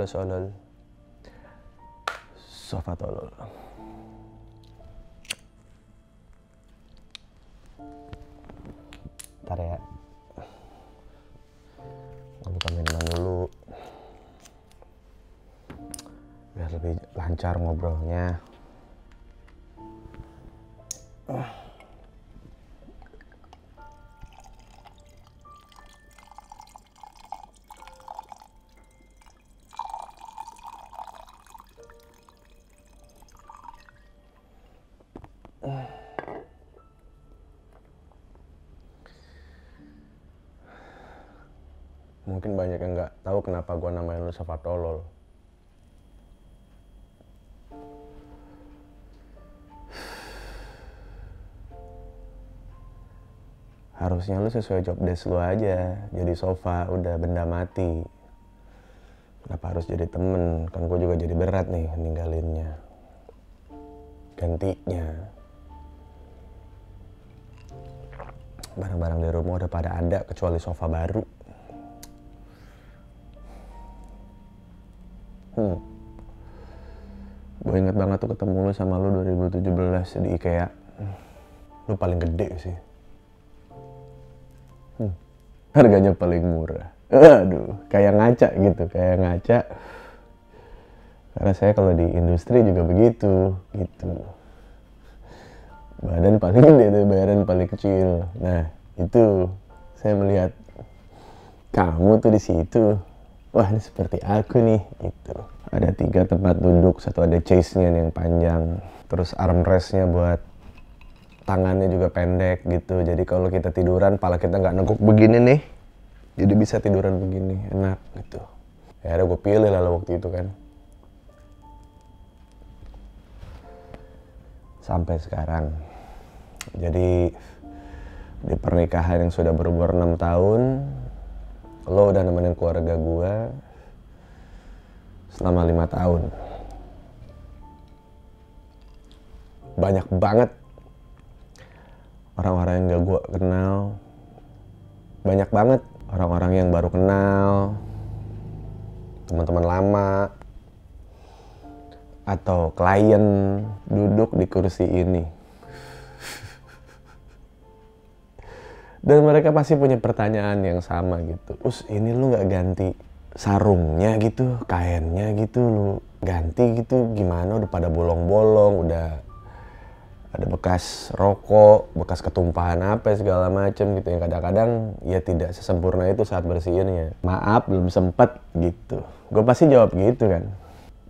solol. Sofa tolol. Ntar ya. Buka minuman dulu. Biar lebih lancar ngobrolnya. Mungkin banyak yang nggak tahu kenapa gue namain lu sofa tolol. Harusnya lu sesuai job desk lu aja, jadi sofa, udah benda mati. Kenapa harus jadi temen? Kan gue juga jadi berat nih ninggalinnya. Gantinya. Barang-barang di rumah udah pada ada kecuali sofa baru. Gue inget banget tuh ketemu lu sama lu 2017 di IKEA. Lu paling gede sih. Harganya paling murah. Aduh, kayak ngaca gitu, kayak ngaca. Karena saya kalau di industri juga begitu, gitu. Badan paling gede tuh, bayaran paling kecil. Nah, itu saya melihat kamu tuh di situ. Wah, ini seperti aku nih, gitu. Ada 3 tempat duduk, satu ada chaise-nya yang panjang, terus armrest-nya buat tangannya juga pendek gitu. Jadi kalau kita tiduran, pala kita nggak neguk begini nih, jadi bisa tiduran begini, enak gitu. Ya udah gue pilih lah waktu itu kan. Sampai sekarang. Jadi di pernikahan yang sudah berumur 6 tahun, lo udah nemenin keluarga gue selama 5 tahun. Banyak banget orang-orang yang gak gue kenal. Banyak banget orang-orang yang baru kenal, teman-teman lama, atau klien duduk di kursi ini. Dan mereka pasti punya pertanyaan yang sama gitu. Ini lu gak ganti sarungnya gitu, kainnya gitu, lu ganti gitu, gimana? Udah pada bolong-bolong, udah ada bekas rokok, bekas ketumpahan apa segala macem gitu. Yang kadang-kadang ya tidak sesempurna itu saat bersihinnya. Maaf, belum sempet gitu. Gue pasti jawab gitu kan.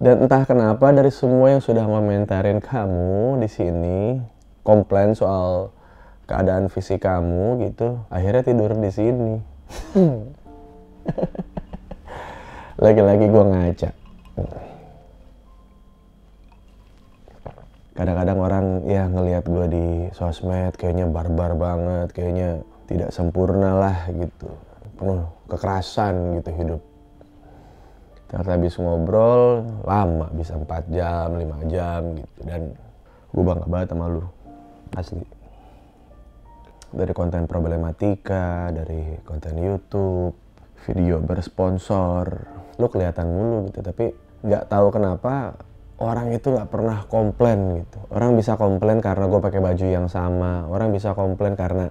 Dan entah kenapa dari semua yang sudah komentarin kamu di sini, komplain soal keadaan fisik kamu gitu, akhirnya tidur di sini. Lagi-lagi gue ngaca. Kadang-kadang orang ya ngelihat gue di sosmed kayaknya barbar banget, kayaknya tidak sempurna lah gitu, penuh kekerasan gitu hidup. Ternyata habis ngobrol lama, bisa 4 jam, 5 jam gitu. Dan gue bangga banget sama lu, asli. Dari konten problematika, dari konten YouTube, video bersponsor, lu kelihatan mulu gitu. Tapi nggak tahu kenapa orang itu nggak pernah komplain gitu. Orang bisa komplain karena gue pakai baju yang sama. Orang bisa komplain karena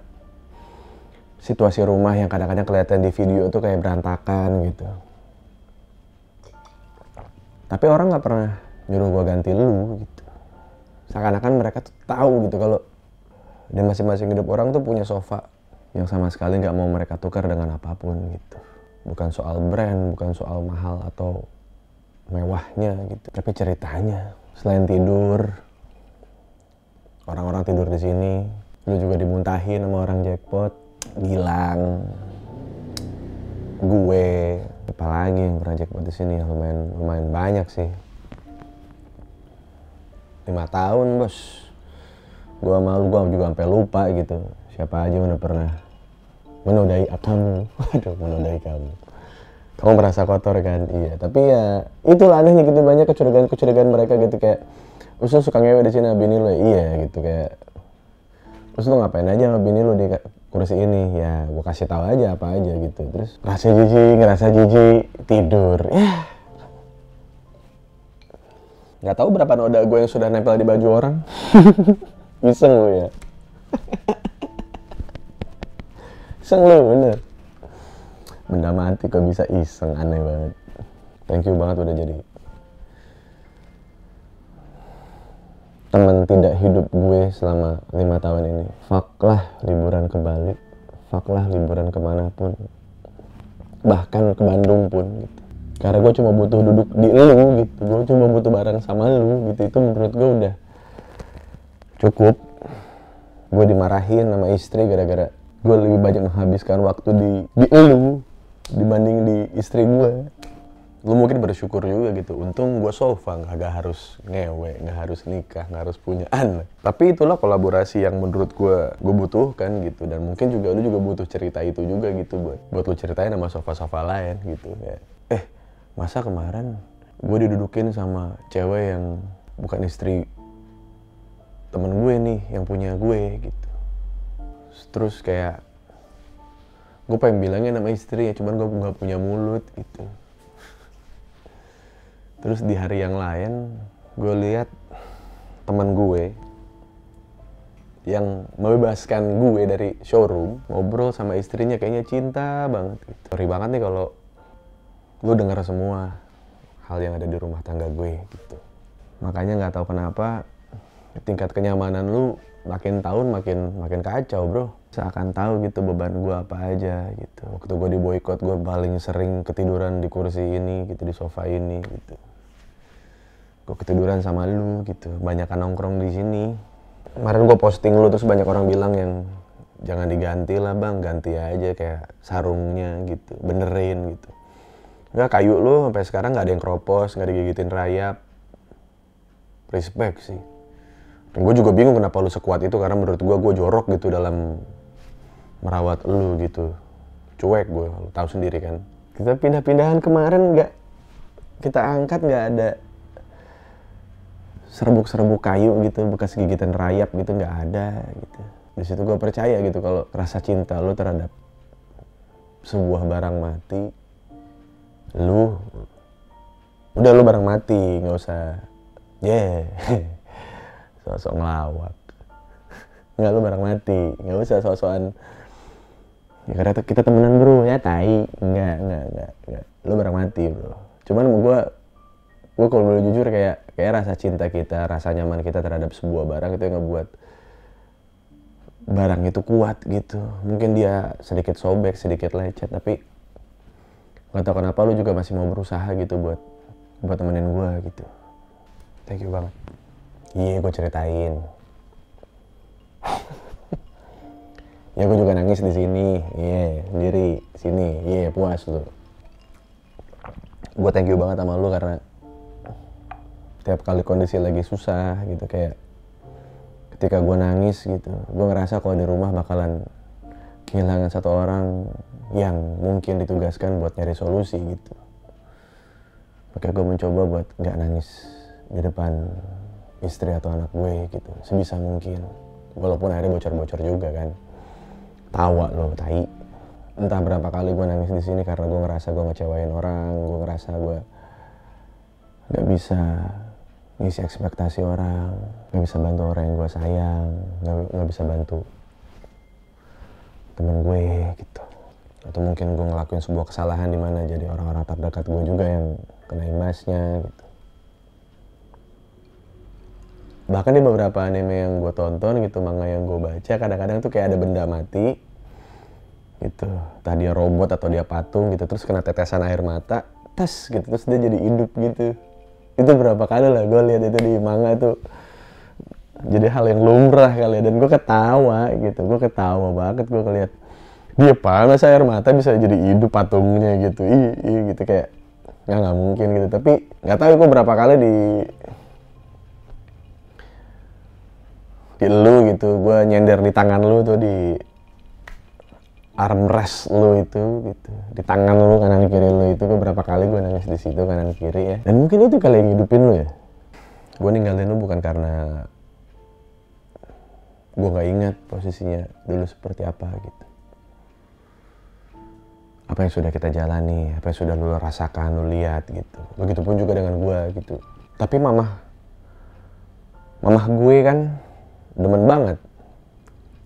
situasi rumah yang kadang-kadang kelihatan di video tuh kayak berantakan gitu. Tapi orang nggak pernah nyuruh gue ganti lu gitu. Seakan-akan mereka tuh tahu gitu kalau di masing-masing hidup orang tuh punya sofa yang sama sekali nggak mau mereka tukar dengan apapun gitu. Bukan soal brand, bukan soal mahal atau mewahnya gitu, tapi ceritanya. Selain tidur, orang-orang tidur di sini, lu juga dimuntahin sama orang jackpot, bilang gue, apalagi yang pernah jackpot di sini, lumayan banyak sih. 5 tahun bos, gue malu, gue juga sampai lupa gitu siapa aja udah pernah menodai kamu. Waduh, menodai kamu. Kamu merasa kotor kan? Iya, tapi ya itulah anehnya gitu, banyak kecurigaan mereka gitu kayak, terus lu suka ngewe di sini sama bini lu? Iya gitu, kayak terus lu ngapain aja sama bini lu di kursi ini? Ya gue kasih tahu aja apa aja gitu. Terus ngerasa jijik tidur. Ya Nggak tahu berapa noda gue yang sudah nempel di baju orang. Iseng lu ya. Iseng lu bener. Benda mati kok bisa iseng, aneh banget. Thank you banget udah jadi teman tidak hidup gue selama 5 tahun ini. Fuck lah liburan ke Bali, fuck lah liburan kemanapun, bahkan ke Bandung pun gitu. Karena gue cuma butuh duduk di lu gitu, gue cuma butuh bareng sama lu gitu. Itu menurut gue udah cukup. Gue dimarahin sama istri gara-gara gue lebih banyak menghabiskan waktu di lu dibanding di istri gue. Lu mungkin bersyukur juga gitu, untung gue sofa, gak harus ngewe, gak harus nikah, gak harus punya anak. Tapi itulah kolaborasi yang menurut gue butuhkan gitu. Dan mungkin juga lu juga butuh cerita itu juga gitu buat lu ceritain sama sofa-sofa lain gitu ya. Masa kemarin gue didudukin sama cewek yang bukan istri temen gue nih, yang punya gue gitu. Terus kayak gue pengen bilangnya nama istri ya, cuman gue gak punya mulut gitu. Terus di hari yang lain, gue lihat teman gue yang membebaskan gue dari showroom ngobrol sama istrinya, kayaknya cinta banget gitu. Sorry banget nih kalau lu dengar semua hal yang ada di rumah tangga gue gitu. Makanya nggak tahu kenapa tingkat kenyamanan lu makin tahun makin kacau bro. Seakan tahu gitu beban gue apa aja gitu. Waktu gue di boykot, gue paling sering ketiduran di kursi ini gitu, di sofa ini gitu. Gue ketiduran sama lu gitu, banyakan nongkrong di sini. Kemarin gue posting lu terus banyak orang bilang yang jangan diganti lah bang, ganti aja kayak sarungnya gitu, benerin gitu. Enggak, kayu lu sampai sekarang nggak ada yang keropos, nggak digigitin rayap. Respect sih. Dan gue juga bingung kenapa lu sekuat itu, karena menurut gue jorok gitu dalam merawat lu gitu. Cuek gue, lu tahu sendiri kan. Kita pindah-pindahan kemarin nggak kita angkat, nggak ada serbuk-serbuk kayu gitu, bekas gigitan rayap gitu, nggak ada gitu. Di situ gue percaya gitu kalau rasa cinta lu terhadap sebuah barang mati, lu barang mati, nggak usah sok-sok ngelawak. Nggak, lu barang mati, nggak usah sok-sokan ya karena kita temenan bro ya, tai. Nggak, lu barang mati bro. Cuman gue kalau boleh jujur kayak rasa cinta kita, rasa nyaman kita terhadap sebuah barang itu yang ngebuat barang itu kuat gitu. Mungkin dia sedikit sobek, sedikit lecet, tapi nggak tahu kenapa lu juga masih mau berusaha gitu buat temenin gue gitu. Thank you banget. Iya, gue ceritain. Ya gue juga nangis di sini. Iya, sendiri sini. Iya, puas lu. Gue thank you banget sama lu karena tiap kali kondisi lagi susah gitu, kayak ketika gue nangis gitu, gue ngerasa kalau di rumah bakalan kehilangan satu orang yang mungkin ditugaskan buat nyari solusi gitu. Makanya gue mencoba buat nggak nangis di depan istri atau anak gue gitu, sebisa mungkin. Walaupun akhirnya bocor-bocor juga kan. Tawa lo, tai. Entah berapa kali gue nangis di sini karena gue ngerasa gue ngecewain orang, gue ngerasa gue nggak bisa ngisi ekspektasi orang, nggak bisa bantu orang yang gue sayang, nggak bisa bantu temen gue gitu. Atau mungkin gue ngelakuin sebuah kesalahan di mana jadi orang-orang terdekat gue juga yang kena imbasnya gitu. Bahkan di beberapa anime yang gue tonton gitu, manga yang gue baca, kadang-kadang tuh kayak ada benda mati gitu, entah dia robot atau dia patung gitu, terus kena tetesan air mata, tes gitu, terus dia jadi hidup gitu. Itu berapa kali lah gue lihat itu di manga tuh, jadi hal yang lumrah kali ya. Dan gue ketawa gitu, gue ketawa banget gue ngeliat dia panas air mata bisa jadi hidup patungnya gitu. Gitu kayak nggak mungkin gitu. Tapi nggak tahu gue berapa kali di lu gitu, gue nyender di tangan lu tuh, di armrest lu itu gitu, di tangan lu kanan kiri lu itu, gue berapa kali gue nangis di situ kanan kiri ya. Dan mungkin itu kali yang hidupin lu ya. Gue ninggalin lu bukan karena gue nggak ingat posisinya dulu seperti apa gitu, apa yang sudah kita jalani, apa yang sudah lu rasakan, lu lihat gitu. Begitupun juga dengan gue gitu. Tapi mama mamah gue kan demen banget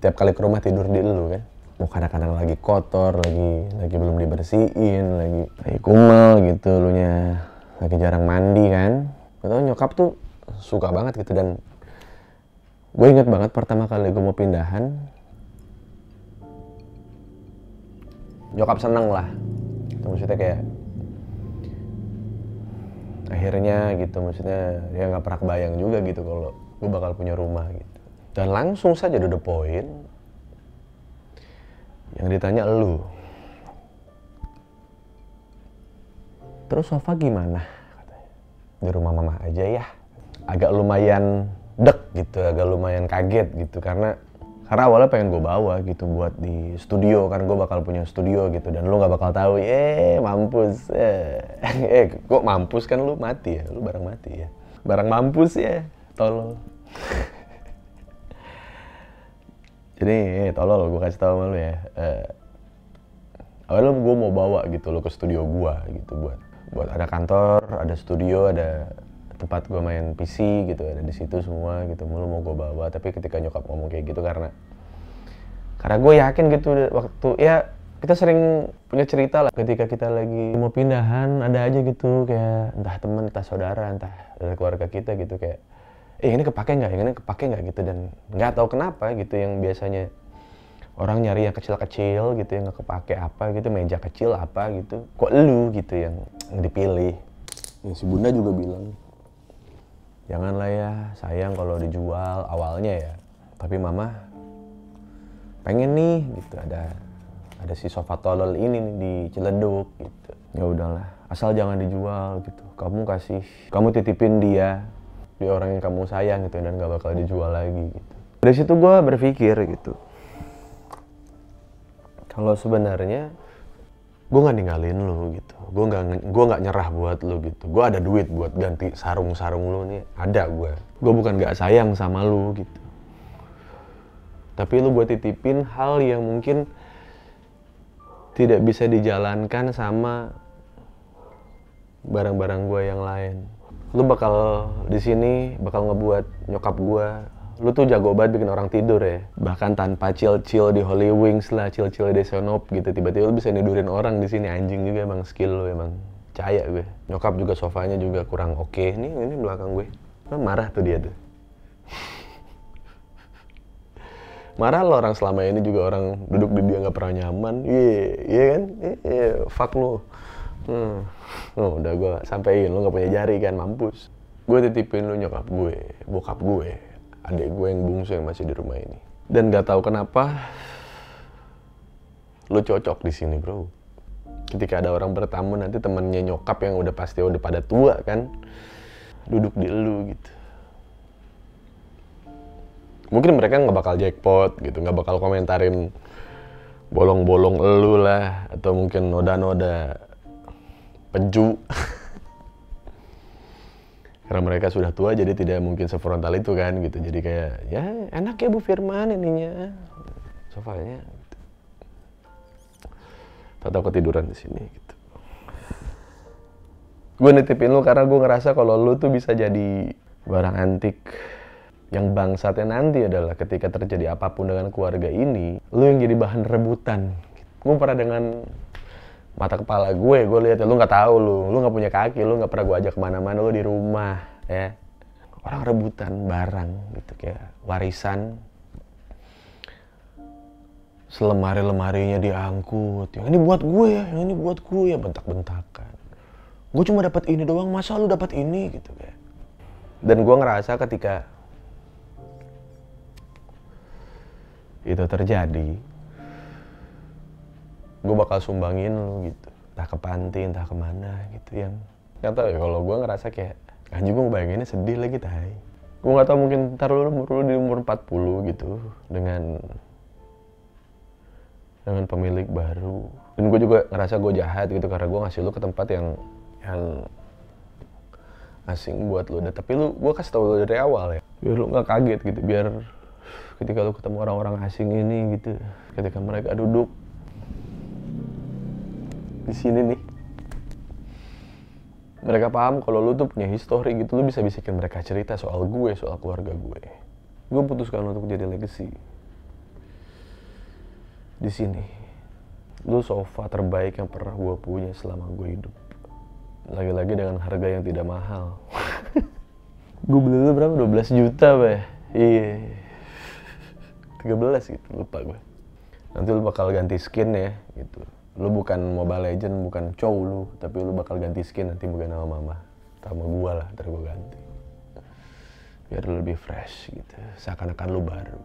tiap kali ke rumah tidur di elu kan. Mau kadang-kadang lagi kotor, lagi belum dibersihin, lagi kumal gitu, elunya lagi jarang mandi kan. Atau nyokap tuh suka banget gitu. Dan gue inget banget pertama kali gue mau pindahan, nyokap seneng lah. Maksudnya kayak akhirnya gitu, maksudnya dia nggak pernah kebayang juga gitu kalau gue bakal punya rumah gitu. Dan langsung saja to the point, yang ditanya elu, terus sofa gimana? Katanya, di rumah mama aja ya. Agak lumayan dek gitu, agak lumayan kaget gitu, karena awalnya pengen gue bawa gitu buat di studio, kan gue bakal punya studio gitu. Dan lu nggak bakal tahu, mampus, kok mampus, kan lu mati ya, lu barang mati ya, barang mampus ya, tolol. Jadi tolol, gue kasih tau sama lu ya, awalnya gue mau bawa gitu lo ke studio gue gitu, buat ada kantor, ada studio, ada tempat gue main PC gitu, ada di situ semua gitu. Mulu mau gue bawa, tapi ketika nyokap ngomong kayak gitu, karena gue yakin gitu waktu ya kita sering punya cerita lah, ketika kita lagi mau pindahan ada aja gitu kayak entah teman, entah saudara, entah dari keluarga kita gitu kayak ini kepake nggak gitu. Dan nggak tahu kenapa gitu, yang biasanya orang nyari yang kecil-kecil gitu, yang nggak kepake apa gitu, meja kecil apa gitu, kok lu gitu yang dipilih. Ya, si bunda juga bilang, janganlah ya sayang kalau dijual awalnya ya, tapi mama pengen nih gitu, ada si sofa tolol ini nih di Ciledug gitu. Ya udahlah, asal jangan dijual gitu, kamu titipin dia di orang yang kamu sayang gitu, dan gak bakal dijual lagi gitu. Dari situ gue berpikir gitu, kalau sebenarnya gue nggak ninggalin lu gitu, gue nggak nyerah buat lu gitu. Gue ada duit buat ganti sarung lu nih, ada gue bukan nggak sayang sama lu gitu, tapi lu gue titipin hal yang mungkin tidak bisa dijalankan sama barang-barang gue yang lain. Lu bakal di sini bakal ngebuat nyokap gue, lu tuh jago banget bikin orang tidur ya. Bahkan tanpa chill di Holy Wings lah, chill di Sonop gitu, tiba-tiba lu bisa nidurin orang di sini. Anjing juga emang skill lu, emang percaya gue. Nyokap juga sofanya juga kurang oke. Ini belakang gue. Marah tuh dia tuh. Marah lo, orang selama ini juga orang duduk di dia nggak pernah nyaman. Iya kan? Fuck lu. Udah gue sampein, lu nggak punya jari kan, mampus. Gue titipin lu nyokap gue, bokap gue, adik gue yang bungsu yang masih di rumah ini. Dan nggak tahu kenapa lu cocok di sini, bro. Ketika ada orang bertamu nanti, temennya nyokap yang udah pasti udah pada tua kan, duduk di lu gitu. Mungkin mereka nggak bakal jackpot gitu, nggak bakal komentarin bolong-bolong elu lah, atau mungkin noda-noda peju. Karena mereka sudah tua, jadi tidak mungkin sefrontal itu kan gitu. Jadi kayak, ya enak ya Bu Firman ininya, sofanya gitu. Tahu ketiduran di sini gitu. Gue nitipin lu karena gue ngerasa kalau lu tuh bisa jadi barang antik. Yang bangsatnya nanti adalah ketika terjadi apapun dengan keluarga ini, lu yang jadi bahan rebutan. Gue pernah dengan mata kepala gue lihat ya, lu nggak tahu, lu nggak punya kaki, lu nggak pernah gue ajak kemana-mana, lu di rumah ya, orang rebutan barang gitu kayak warisan, selemari-lemarinya diangkut, yang ini buat gue ya, yang ini buat gue ya, bentak-bentakan. Gue cuma dapat ini doang, masa lu dapat ini gitu kayak. Dan gue ngerasa ketika itu terjadi, gue bakal sumbangin lu gitu, entah ke panti, entah kemana gitu. Yang nggak tahu ya, kalau gue ngerasa kayak anjing, gue bayanginnya sedih lagi tai. Gue nggak tahu, mungkin ntar lu di umur 40 gitu dengan pemilik baru. Dan gue juga ngerasa gue jahat gitu karena gue ngasih lu ke tempat yang asing buat lu. Tapi gue kasih tau lu dari awal ya, biar lu nggak kaget gitu, biar ketika lu ketemu orang-orang asing ini gitu, ketika mereka duduk di sini nih, Mereka paham kalau lu tuh punya history gitu, lu bisa bisikin mereka cerita soal gue, soal keluarga gue. Gue putuskan untuk jadi legacy. Di sini, lu sofa terbaik yang pernah gue punya selama gue hidup. Lagi-lagi dengan harga yang tidak mahal. Gue beli lu berapa? 12 juta, Bay. Iya. 13 gitu, lupa gue. Nanti lu bakal ganti skin ya, gitu. Lu bukan Mobile Legend, bukan cow lu, tapi lu bakal ganti skin nanti bukan sama mama. Sama gua lah, ntar gua ganti. Biar lu lebih fresh gitu, seakan-akan lu baru.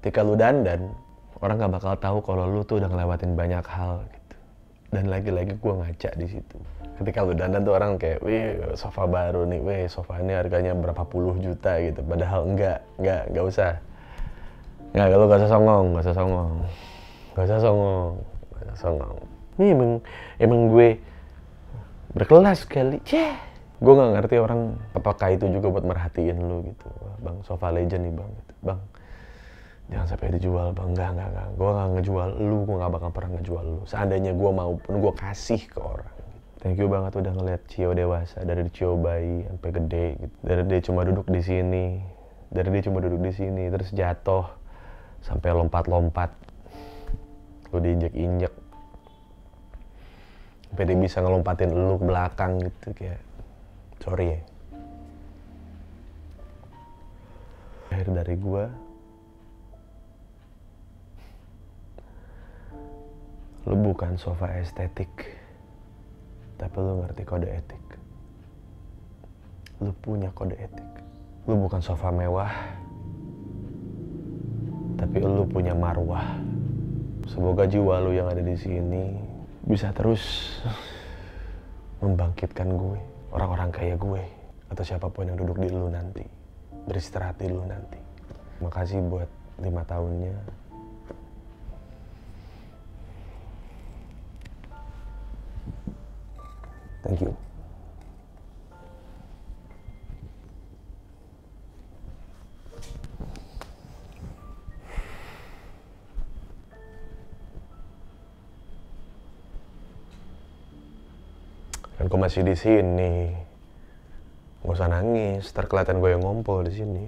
Ketika lu dandan, orang gak bakal tahu kalau lu tuh udah ngelewatin banyak hal gitu. Dan lagi-lagi gua ngaca di situ. Ketika lu dandan tuh orang kayak, wih sofa baru nih, wih sofa ini harganya berapa puluh juta gitu. Padahal enggak usah. Enggak, lu gak usah songong. Ini emang gue berkelas kali. Gue nggak ngerti orang apakah itu juga buat merhatiin lu gitu. Bang, sofa legend nih bang. Gitu. Bang, jangan sampai dijual bang. Enggak. Gue nggak ngejual lu. Gue nggak bakal pernah ngejual lu. Seandainya gue mau pun gue kasih ke orang. Thank you banget udah ngeliat Cio dewasa dari Cio bayi sampai gede. Gitu. Dari dia cuma duduk di sini, terus jatuh sampai lompat-lompat. Lu diinjek-injek. Sampai dia bisa ngelompatin lu ke belakang gitu kayak sorry ya. Akhir dari gua, lu bukan sofa estetik, tapi lu ngerti kode etik. Lu punya kode etik. Lu bukan sofa mewah, tapi lu punya marwah. Semoga jiwa lu yang ada di sini bisa terus membangkitkan gue, orang-orang kayak gue, atau siapapun yang duduk di lu nanti, beristirahat di lu nanti. Makasih buat 5 tahunnya. Thank you. Dan gue masih di sini. Gak usah nangis, ntar kelihatan gue yang ngompol di sini.